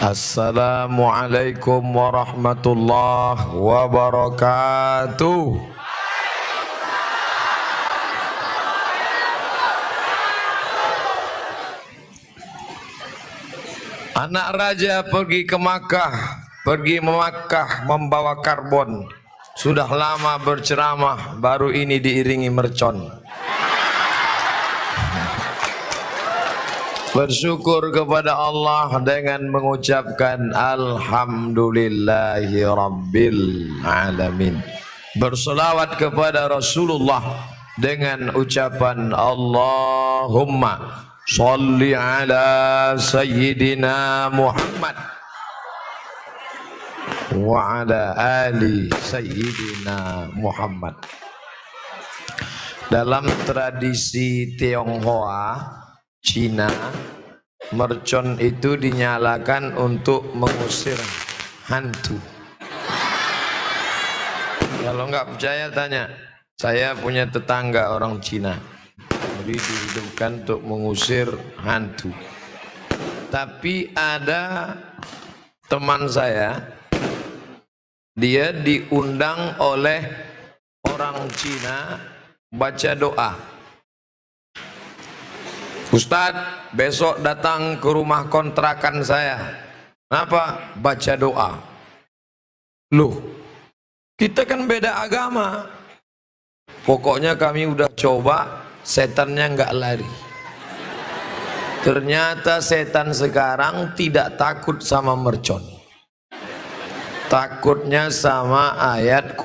Assalamualaikum warahmatullahi wabarakatuh. Anak raja pergi ke Makkah, pergi ke Makkah membawa karbon. Sudah lama berceramah, baru ini diiringi mercon. Bersyukur kepada Allah dengan mengucapkan Alhamdulillahi Rabbil Alamin. Berselawat kepada Rasulullah dengan ucapan Allahumma Salli ala Sayyidina Muhammad wa ala ali Sayyidina Muhammad. Dalam tradisi Tionghoa Cina, mercon itu dinyalakan untuk mengusir hantu. Kalau nggak percaya tanya, saya punya tetangga orang Cina, jadi dihidupkan untuk mengusir hantu. Tapi ada teman saya, dia diundang oleh orang Cina baca doa. Ustadz, besok datang ke rumah kontrakan saya. Kenapa? Baca doa. Loh, kita kan beda agama. Pokoknya kami udah coba, setannya nggak lari. Ternyata setan sekarang tidak takut sama mercon. Takutnya sama ayat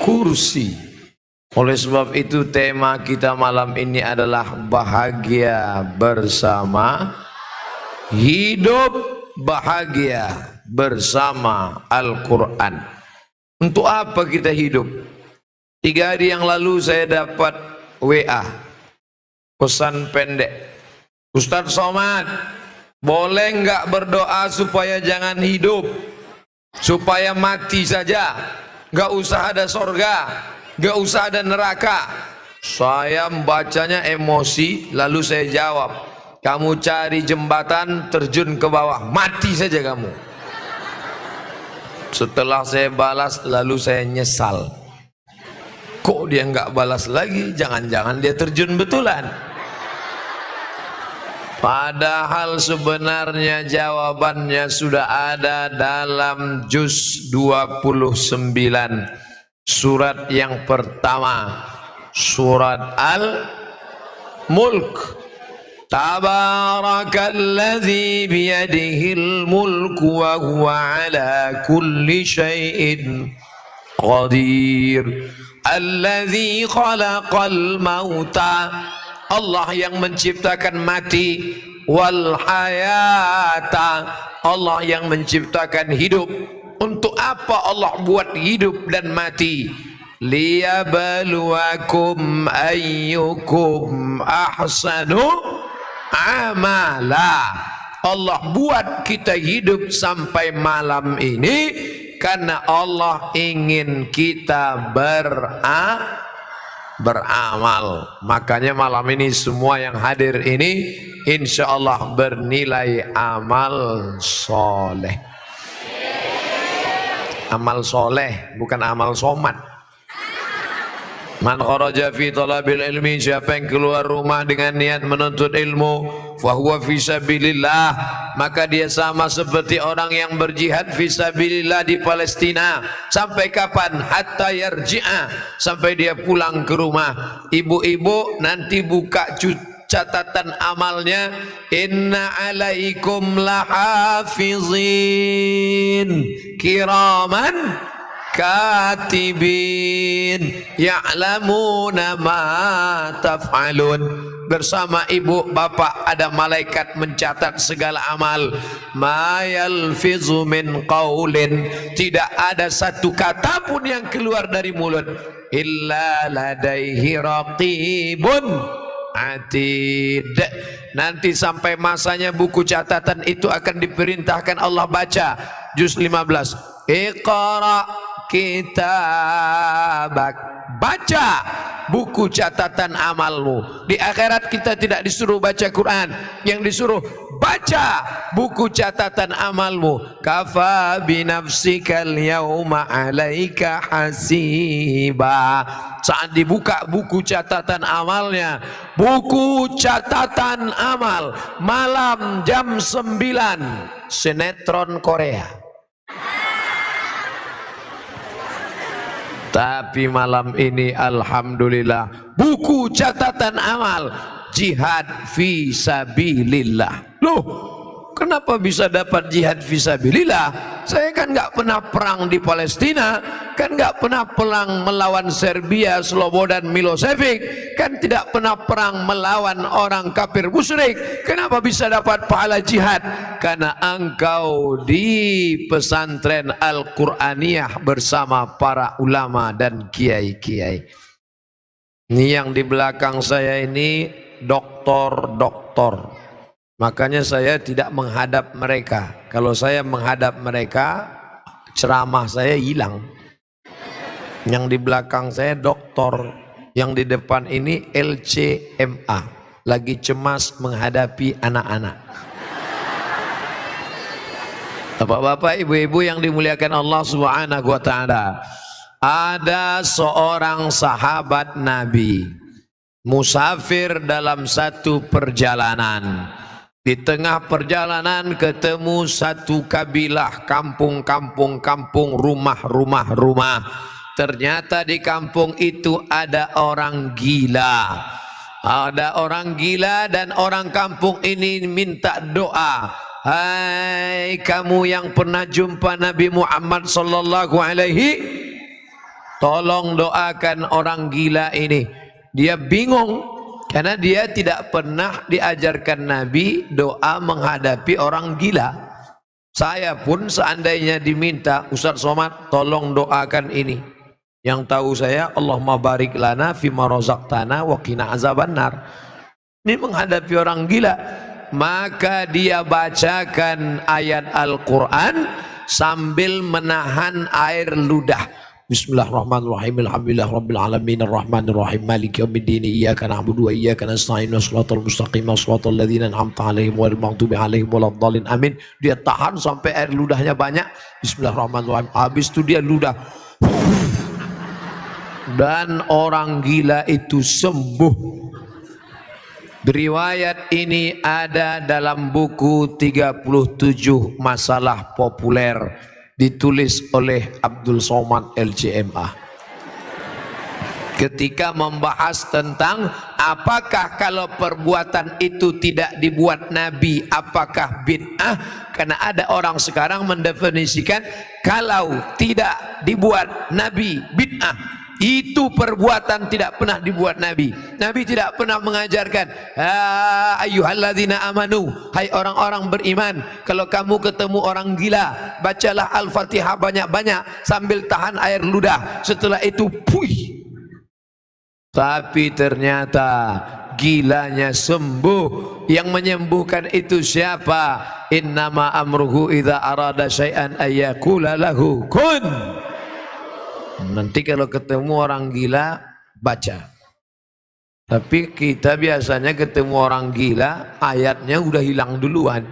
kursi. Oleh sebab itu tema kita malam ini adalah bahagia bersama, hidup bahagia bersama Al-Quran. Untuk apa kita hidup? 3 hari yang lalu saya dapat WA, pesan pendek. Ustadz Somad, boleh nggak berdoa supaya jangan hidup, supaya mati saja, nggak usah ada sorga, gak usah ada neraka. Saya membacanya emosi, lalu saya jawab, kamu cari jembatan, terjun ke bawah, mati saja kamu. Setelah saya balas, lalu saya nyesal. Kok dia nggak balas lagi? Jangan-jangan dia terjun betulan. Padahal sebenarnya jawabannya sudah ada dalam juz 29. Surat yang pertama, surat Al-Mulk. Tabarakalladzi biyadihil mulku wa huwa ala kulli syai'in qadir. Alladzi khalaqal mauta. Allah yang menciptakan mati, wal hayata. Allah yang menciptakan hidup. Untuk apa Allah buat hidup dan mati? Liyabluwakum ayyukum ahsanu amala. Allah buat kita hidup sampai malam ini karena Allah ingin kita beramal. Makanya malam ini semua yang hadir ini insya Allah bernilai amal soleh. Amal soleh, bukan amal somat. Man kharaja fi talabil ilmi, siapa yang keluar rumah dengan niat menuntut ilmu, fahuwa fi sabilillah, maka dia sama seperti orang yang berjihad fi sabilillah di Palestina. Sampai kapan? Hatta yarji'a, sampai dia pulang ke rumah. Ibu-ibu nanti buka catatan amalnya, inna alaikum lahafizin kiraman katibin ya'lamuna ma taf'alun. Bersama ibu bapak ada malaikat mencatat segala amal. Ma yalfizu min qaulin, tidak ada satu kata pun yang keluar dari mulut, illa ladaihi raqibun atid. Nanti sampai masanya buku catatan itu akan diperintahkan Allah baca juz 15. Iqra kitabak, baca buku catatan amalmu. Di akhirat kita tidak disuruh baca Quran, yang disuruh baca buku catatan amalmu. Kafa binafsikal yauma alaika hasiba. Saat dibuka buku catatan amalnya, buku catatan amal malam jam 9, sinetron Korea. Tapi malam ini alhamdulillah buku catatan amal jihad fi sabilillah. Loh, kenapa bisa dapat jihad fi sabilillah? Saya kan nggak pernah perang di Palestina, kan nggak pernah perang melawan Serbia, Slobodan Milosevic, kan tidak pernah perang melawan orang kafir musyrik. Kenapa bisa dapat pahala jihad? Karena engkau di pesantren Al-Qur'aniyah bersama para ulama dan kiai-kiai. Ini yang di belakang saya ini doktor-doktor. Makanya saya tidak menghadap mereka. Kalau saya menghadap mereka, ceramah saya hilang. Yang di belakang saya doktor, yang di depan ini LCMA, lagi cemas menghadapi anak-anak. Bapak-bapak, ibu-ibu yang dimuliakan Allah Subhanahu wa taala. Ada seorang sahabat Nabi musafir dalam satu perjalanan. Di tengah perjalanan ketemu satu kabilah, kampung, rumah. Ternyata di kampung itu ada orang gila. Ada orang gila dan orang kampung ini minta doa. Hai kamu yang pernah jumpa Nabi Muhammad sallallahu alaihi, tolong doakan orang gila ini. Dia bingung karena dia tidak pernah diajarkan Nabi doa menghadapi orang gila. Saya pun seandainya diminta, Ustaz Somad tolong doakan ini. Yang tahu saya, Allahumma barik lana fima razaqtana wa qina azabannar. Ini menghadapi orang gila. Maka dia bacakan ayat Al-Quran sambil menahan air ludah. Bismillahirrahmanirrahim. Alhamdulillah rabbil alamin arrahmanir rahim maliki yaumiddin iyyaka na'budu wa iyyaka nasta'in shiratal mustaqim shiratal ladzina an'amta 'alaihim ghairil maghdubi 'alaihim waladdallin. Amin. Dia tahan sampai air ludahnya banyak. Bismillahirrahmanirrahim. Habis itu dia ludah. Dan orang gila itu sembuh. Riwayat ini ada dalam buku 37 masalah populer, ditulis oleh Abdul Somad LCMA. Ketika membahas tentang apakah kalau perbuatan itu tidak dibuat Nabi, apakah bid'ah? Karena ada orang sekarang mendefinisikan kalau tidak dibuat Nabi bid'ah. Itu perbuatan tidak pernah dibuat Nabi. Nabi tidak pernah mengajarkan ayyuhalladzina amanu, hai orang-orang beriman, kalau kamu ketemu orang gila, bacalah Al-Fatihah banyak-banyak sambil tahan air ludah. Setelah itu puih. Tapi ternyata gilanya sembuh. Yang menyembuhkan itu siapa? Innama amruhu idza arada syai'an ayyakula lahu kun. Nanti kalau ketemu orang gila baca. Tapi kita biasanya ketemu orang gila ayatnya udah hilang duluan.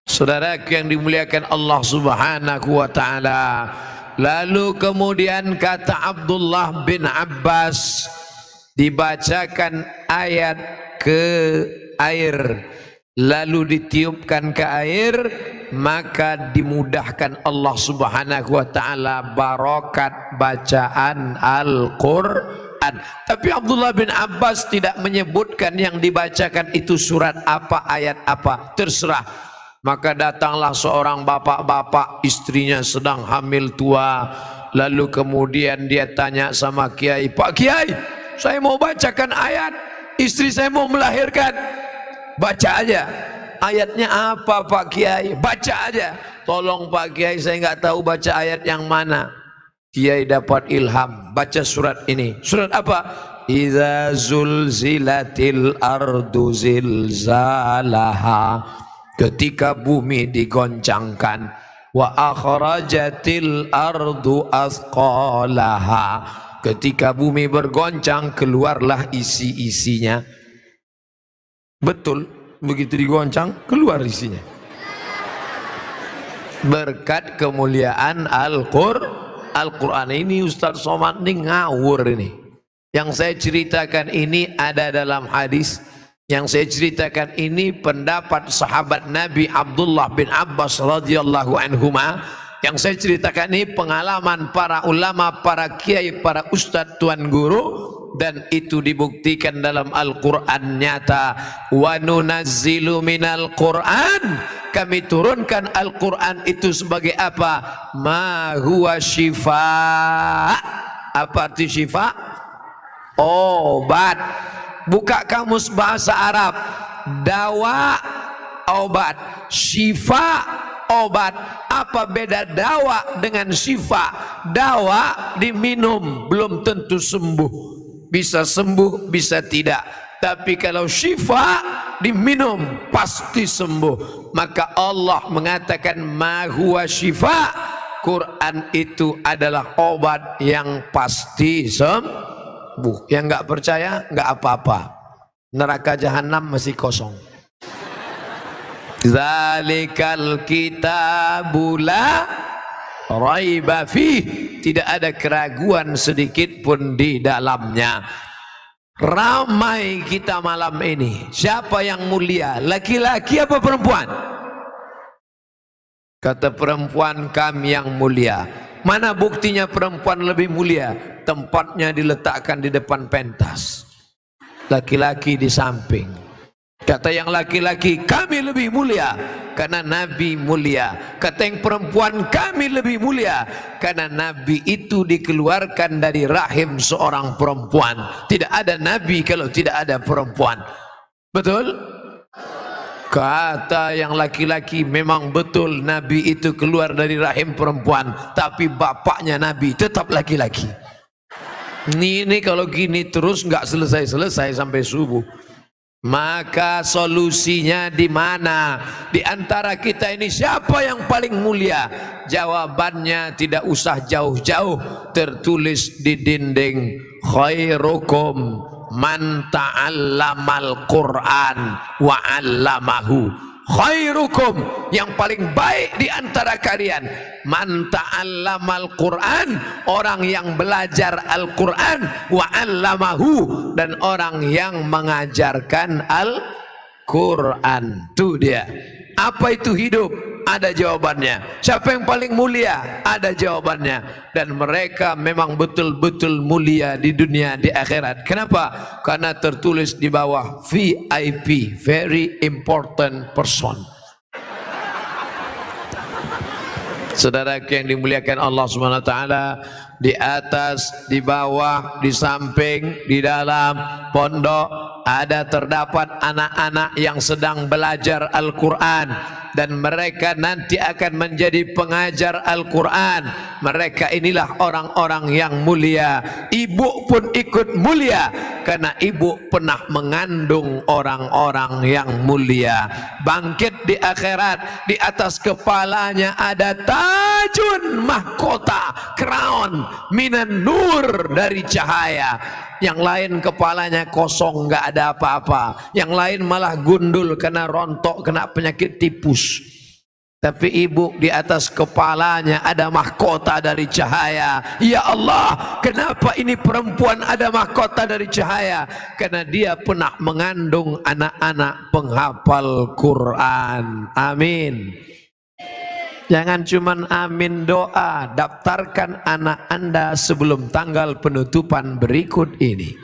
Saudara yang dimuliakan Allah Subhanahu wa taala. Lalu kemudian kata Abdullah bin Abbas, dibacakan ayat ke air, lalu ditiupkan ke air, maka dimudahkan Allah Subhanahu wa taala barokat bacaan Al-Qur'an. Tapi Abdullah bin Abbas tidak menyebutkan yang dibacakan itu surat apa, ayat apa, terserah. Maka datanglah seorang bapak-bapak, istrinya sedang hamil tua. Lalu kemudian dia tanya sama kiai, "Pak Kiai, saya mau bacakan ayat, istri saya mau melahirkan." "Baca aja." "Ayatnya apa Pak Kiai?" "Baca aja." "Tolong Pak Kiai, saya nggak tahu baca ayat yang mana." Kiai dapat ilham, baca surat ini. Surat apa? Idza zulzilatil ardu zilzalaha, ketika bumi digoncangkan. Wa akhrajatil ardu asqalaha, ketika bumi bergoncang keluarlah isi-isinya. Betul, begitu digoncang keluar isinya. Berkat kemuliaan Al-Quran. Ini Ustaz Somad ini ngawur ini. Yang saya ceritakan ini ada dalam hadis. Yang saya ceritakan ini pendapat sahabat Nabi Abdullah bin Abbas radhiyallahu anhuma. Yang saya ceritakan ini pengalaman para ulama, para kiai, para ustadz, tuan guru, dan itu dibuktikan dalam Al-Quran nyata. Wa nunazzilu minal Quran, kami turunkan Al-Quran itu sebagai apa? Ma huwa syifa. Apa arti syifa? Obat. Buka kamus bahasa Arab. Dawa, obat. Syifa, obat. Apa beda dawa dengan syifa? Dawa diminum belum tentu sembuh. Bisa sembuh, bisa tidak. Tapi kalau syifa diminum pasti sembuh. Maka Allah mengatakan ma huwa syifa. Quran itu adalah obat yang pasti sembuh. Yang enggak percaya enggak apa-apa. Neraka jahanam masih kosong. Zalikal kitabula raiba fih. Tidak ada keraguan sedikit pun di dalamnya. Ramai kita malam ini. Siapa yang mulia? Laki-laki apa perempuan? Kata perempuan, kami yang mulia. Mana buktinya perempuan lebih mulia? Tempatnya diletakkan di depan pentas. Laki-laki di samping. Kata yang laki-laki, kami lebih mulia karena Nabi mulia. Kata yang perempuan, kami lebih mulia karena Nabi itu dikeluarkan dari rahim seorang perempuan. Tidak ada Nabi kalau tidak ada perempuan. Betul? Kata yang laki-laki, memang betul Nabi itu keluar dari rahim perempuan, tapi bapaknya Nabi tetap laki-laki. Ini kalau gini terus nggak selesai-selesai sampai subuh. Maka solusinya di mana? Di antara kita ini siapa yang paling mulia? Jawabannya tidak usah jauh-jauh, tertulis di dinding. Khairukum man ta'allamal Qur'an wa 'allamahu. Khairukum, yang paling baik di antara kalian, man ta'allamal Qur'an, orang yang belajar Al-Qur'an, wa 'allamahu, dan orang yang mengajarkan Al-Qur'an. Itu dia. Apa itu hidup? Ada jawabannya. Siapa yang paling mulia? Ada jawabannya. Dan mereka memang betul-betul mulia di dunia, di akhirat. Kenapa? Karena tertulis di bawah VIP, very important person. Saudara yang dimuliakan Allah Subhanahu wa taala, di atas, di bawah, di samping, di dalam pondok ada terdapat anak-anak yang sedang belajar Al-Quran, dan mereka nanti akan menjadi pengajar Al-Quran. Mereka inilah orang-orang yang mulia. Ibu pun ikut mulia karena ibu pernah mengandung orang-orang yang mulia. Bangkit di akhirat, di atas kepalanya ada tajun, mahkota, crown minan nur, dari cahaya. Yang lain kepalanya kosong, nggak ada apa-apa. Yang lain malah gundul kena rontok, kena penyakit tipus. Tapi ibu di atas kepalanya ada mahkota dari cahaya. Ya Allah, kenapa ini perempuan ada mahkota dari cahaya? Karena dia pernah mengandung anak-anak penghafal Quran. Amin. Jangan cuman amin doa, daftarkan anak Anda sebelum tanggal penutupan berikut ini.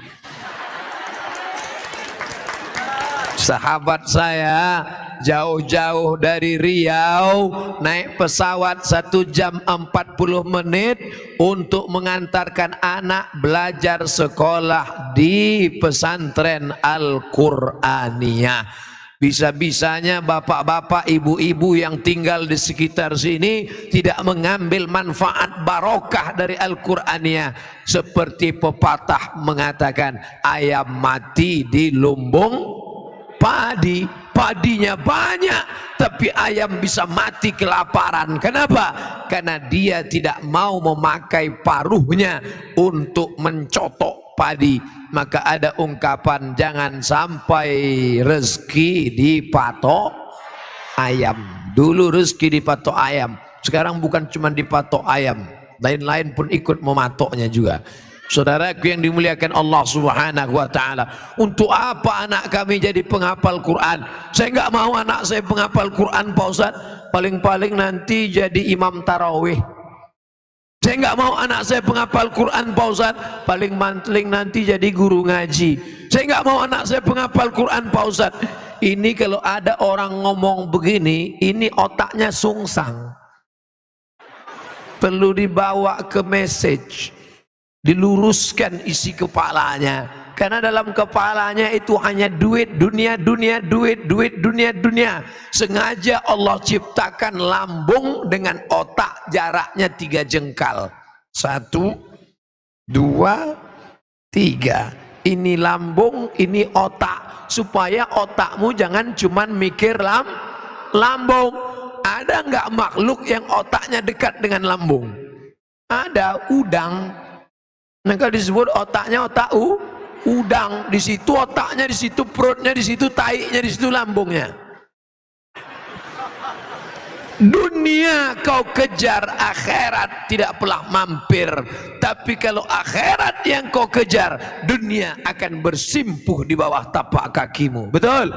Sahabat saya jauh-jauh dari Riau naik pesawat 1 jam 40 menit untuk mengantarkan anak belajar sekolah di pesantren Al-Qur'aniyah. Bisa-bisanya bapak-bapak, ibu-ibu yang tinggal di sekitar sini tidak mengambil manfaat barokah dari Al-Qur'aniyah. Seperti pepatah mengatakan, ayam mati di lumbung padi. padinya banyak, tapi ayam bisa mati kelaparan. Kenapa? Karena dia tidak mau memakai paruhnya untuk mencotok padi. Maka ada ungkapan, jangan sampai rezeki dipatok ayam. Dulu rezeki dipatok ayam, sekarang bukan cuma dipatok ayam, lain-lain pun ikut mematoknya juga. Saudaraku yang dimuliakan Allah Subhanahu wa ta'ala, untuk apa anak kami jadi penghafal Quran? Saya enggak mau anak saya penghafal Quran, Pak Ustaz. Paling-paling nanti jadi imam tarawih. Saya enggak mau anak saya penghafal Quran, Pak Ustaz. Paling-paling nanti jadi guru ngaji. Saya enggak mau anak saya penghafal Quran, Pak Ustaz. Ini kalau ada orang ngomong begini, ini otaknya sungsang. Perlu dibawa ke message, diluruskan isi kepalanya, karena dalam kepalanya itu hanya duit, dunia, dunia, duit, duit, dunia, dunia. Sengaja Allah ciptakan lambung dengan otak jaraknya 3 jengkal. 1, 2, 3. Ini lambung, ini otak, supaya otakmu jangan cuman mikir lambung. Ada nggak makhluk yang otaknya dekat dengan lambung? Ada, udang. Maka disebut otaknya otak udang. Di situ otaknya, di situ perutnya, di situ taiknya, di situ lambungnya. Dunia kau kejar, akhirat tidak pernah mampir. Tapi kalau akhirat yang kau kejar, dunia akan bersimpuh di bawah tapak kakimu. Betul?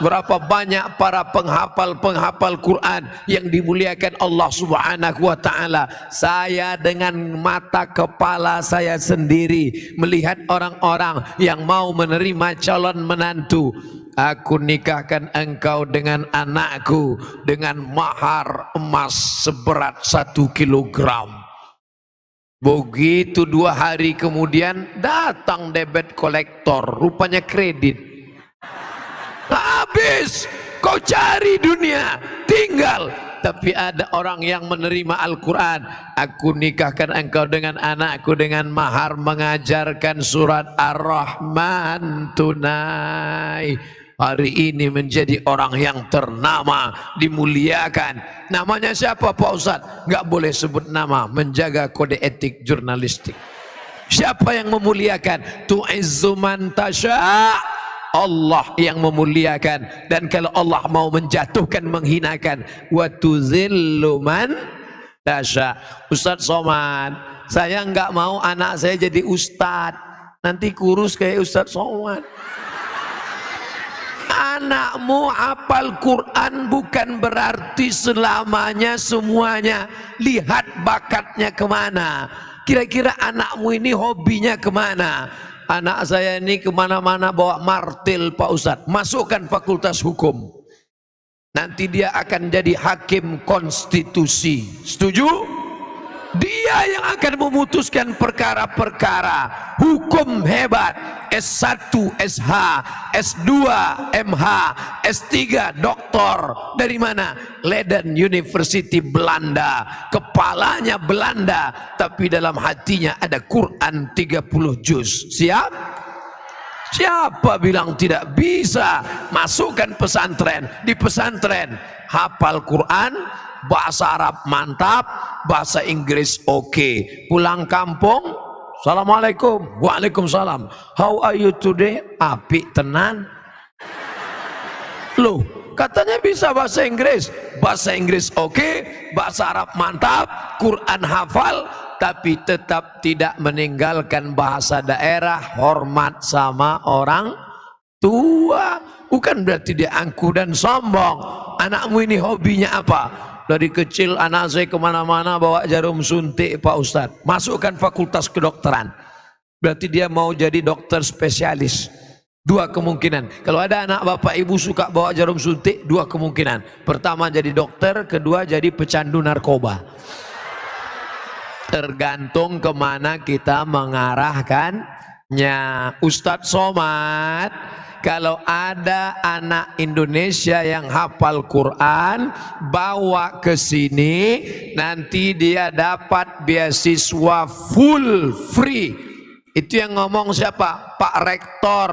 Berapa banyak para penghafal Quran yang dimuliakan Allah Subhanahu wa ta'ala. Saya dengan mata kepala saya sendiri melihat orang-orang yang mau menerima calon menantu. Aku nikahkan engkau dengan anakku dengan mahar emas seberat 1 kilogram. Begitu 2 hari kemudian datang debit kolektor, rupanya kredit. Habis kau cari dunia, tinggal. Tapi ada orang yang menerima Al-Quran. Aku nikahkan engkau dengan anakku dengan mahar mengajarkan surat Ar-Rahman tunai. Hari ini menjadi orang yang ternama, dimuliakan. Namanya siapa, Pak Ustaz? Nggak boleh sebut nama, menjaga kode etik jurnalistik. Siapa yang memuliakan? Tu'izzu man tasya'. Allah yang memuliakan. Dan kalau Allah mau menjatuhkan, menghinakan, wa tuzillu man tasya. Ustaz Somad, saya enggak mau anak saya jadi ustaz, nanti kurus kayak Ustaz Somad. Anakmu hafal Quran bukan berarti selamanya semuanya. Lihat bakatnya kemana. Kira-kira anakmu ini hobinya kemana? Anak saya ini kemana-mana bawa martil, Pak Ustadz. Masukkan fakultas hukum. Nanti dia akan jadi hakim konstitusi. Setuju? Dia yang akan memutuskan perkara-perkara hukum hebat. S1, SH, S2, MH, S3, doktor. Dari mana? Leiden University Belanda. Kepalanya Belanda, tapi dalam hatinya ada Quran 30 juz. Siap? Siapa bilang tidak bisa? Masukkan pesantren. Di pesantren hafal Quran, bahasa Arab mantap, bahasa Inggris oke. Pulang kampung, Assalamualaikum. Waalaikumsalam. How are you today? Apik tenan. Loh, katanya bisa bahasa Inggris. Bahasa Inggris oke, bahasa Arab mantap, Quran hafal, tapi tetap tidak meninggalkan bahasa daerah, hormat sama orang tua. Bukan berarti dia angkuh dan sombong. Anakmu ini hobinya apa? Dari kecil anak saya kemana-mana bawa jarum suntik, Pak Ustadz. Masukkan fakultas kedokteran. Berarti dia mau jadi dokter spesialis. 2 kemungkinan. Kalau ada anak bapak ibu suka bawa jarum suntik, 2 kemungkinan. Pertama jadi dokter, kedua jadi pecandu narkoba. Tergantung kemana kita mengarahkannya. Ustadz Somad, kalau ada anak Indonesia yang hafal Quran, bawa ke sini, nanti dia dapat beasiswa full free. Itu yang ngomong siapa? Pak Rektor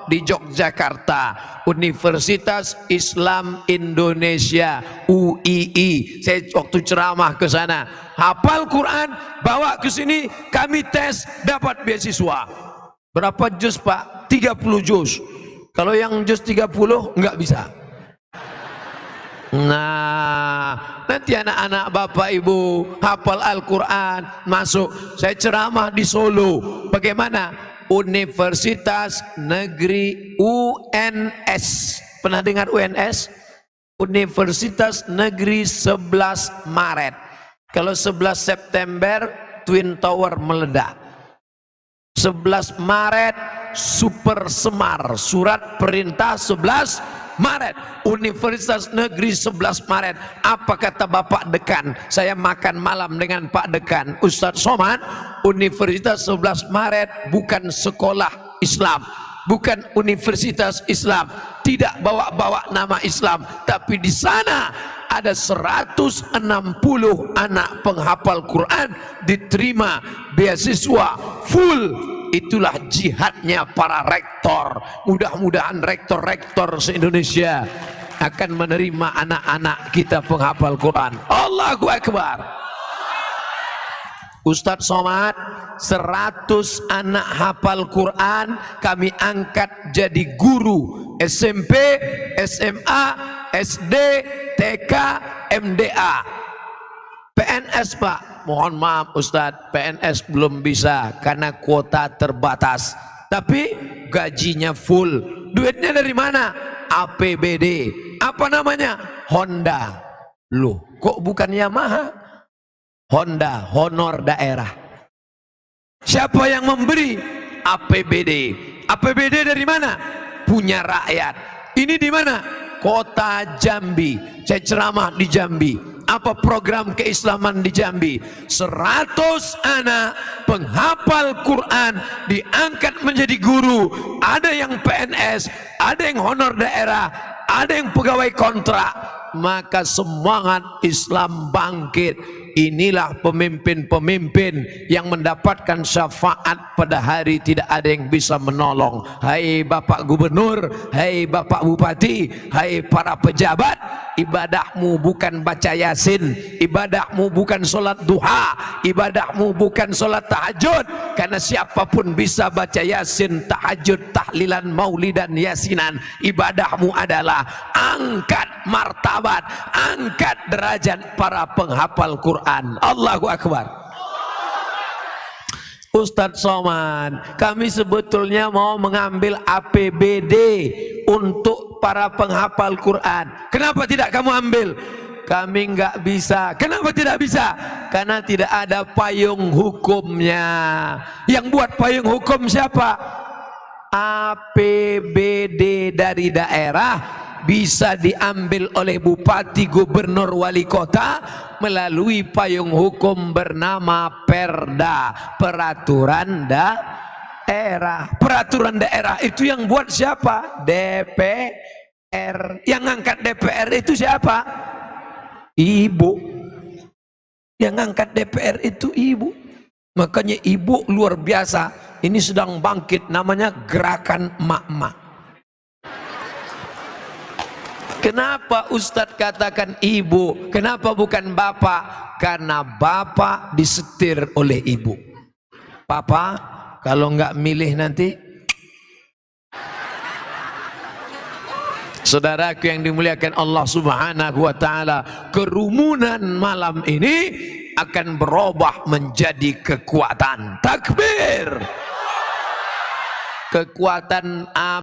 di Yogyakarta, Universitas Islam Indonesia, UII. Saya waktu ceramah ke sana, hafal Quran, bawa ke sini, kami tes, dapat beasiswa. Berapa juz Pak? 30 juz. Kalau yang juz 30 nggak bisa. Nah, nanti anak-anak bapak ibu hafal Al-Quran masuk. Saya ceramah di Solo. Bagaimana? Universitas Negeri UNS. Pernah dengar UNS? Universitas Negeri 11 Maret. Kalau 11 September Twin Tower meledak. 11 Maret Super Semar. Surat perintah 11 Maret, Universitas Negeri 11 Maret. Apa kata Bapak Dekan? Saya makan malam dengan Pak Dekan, Ustadz Somad. Universitas 11 Maret bukan sekolah Islam, bukan universitas Islam, tidak bawa-bawa nama Islam, tapi di sana ada 160 anak penghafal Quran diterima beasiswa full. Itulah jihadnya para rektor. Mudah-mudahan rektor-rektor se-Indonesia akan menerima anak-anak kita penghafal Quran. Allahu Akbar. Ustadz Somad, 100 anak hafal Quran kami angkat jadi guru SMP, SMA, SD, TK, MDA. PNS Pak, mohon maaf Ustadz, PNS belum bisa karena kuota terbatas, tapi gajinya full. Duitnya dari mana? APBD. Apa namanya? Honda. Loh, kok bukan Yamaha? Honda, honor daerah. Siapa yang memberi? APBD. APBD dari mana? Punya rakyat. Ini di mana? Kota Jambi. Saya ceramah di Jambi. Apa program keislaman di Jambi? 100 anak penghafal Quran diangkat menjadi guru. Ada yang PNS, ada yang honor daerah, ada yang pegawai kontrak. Maka semangat Islam bangkit. Inilah pemimpin-pemimpin yang mendapatkan syafaat pada hari tidak ada yang bisa menolong. Hai Bapak Gubernur, hai Bapak Bupati, hai para pejabat, ibadahmu bukan baca Yasin, ibadahmu bukan sholat duha, ibadahmu bukan sholat tahajud. Karena siapapun bisa baca Yasin, tahajud, tahlilan, maulidan, yasinan. Ibadahmu adalah angkat martabat, angkat derajat para penghafal Quran. Allahu Akbar. Ustadz Somad, kami sebetulnya mau mengambil APBD untuk para penghafal Quran. Kenapa tidak kamu ambil? Kami nggak bisa. Kenapa tidak bisa? Karena tidak ada payung hukumnya. Yang buat payung hukum siapa? APBD dari daerah bisa diambil oleh bupati, gubernur, wali kota melalui payung hukum bernama Perda, peraturan daerah. Peraturan daerah itu yang buat siapa? DPR. Yang ngangkat DPR itu siapa? Ibu. Yang ngangkat DPR itu ibu. Makanya ibu luar biasa. Ini sedang bangkit, namanya gerakan emak-emak. Kenapa Ustadz katakan ibu? Kenapa bukan bapak? Karena bapak disetir oleh ibu. Papa kalau nggak milih nanti. Saudaraku yang dimuliakan Allah Subhanahu wa taala, kerumunan malam ini akan berubah menjadi kekuatan. Takbir. Kekuatan